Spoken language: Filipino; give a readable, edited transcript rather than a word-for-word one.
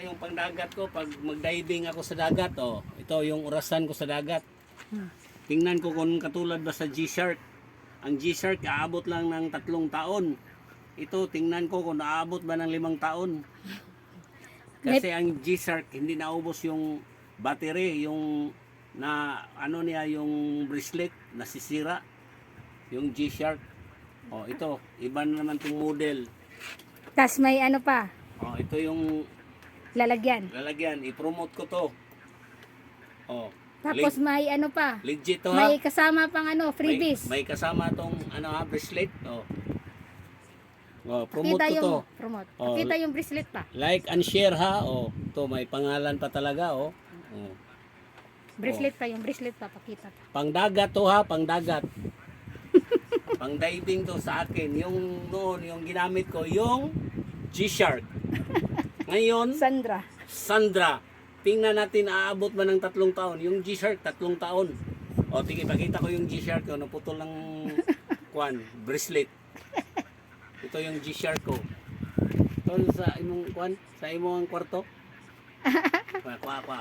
yung pangdagat ko pag mag-diving ako sa dagat. Oh, ito yung orasan ko sa dagat. Tingnan ko kung katulad ba sa G-Shark. Ang G-Shark aabot lang ng 3 taon. Ito tingnan ko kung aabot ba ng 5 taon. Kasi ang G-Shark hindi naubos yung battery, yung na ano niya yung bracelet nasisira. Yung G-Shark. Oh, ito, iba na naman tong model. Tas may ano pa, Oh, ito yung lalagyan. lalagyan, i-promote ko to. Oh, Tapos may ano pa, legit to ha. may kasama pang ano, freebies. May kasama tong ano ha, bracelet. Oh. Oh, promote Kita ko yung to. promote. Oh, Kita yung bracelet pa. Like and share ha. Oh, to may pangalan pa talaga oh. Oh. Bracelet pa, yung bracelet pa, pakita pa. Pangdagat to ha, pangdagat. Pang diving to sa akin. Yung noon, yung ginamit ko, yung G-Shark. Ngayon, Sandra. Tingnan natin aabot ba ng 3 taon. Yung G-Shark, 3 taon. O, tingin, pakita ko yung G-Shark ko. Naputol ng kwan, bracelet. Ito yung G-Shark ko. Ito sa imong kwan, sa imong kwarto. Kwa.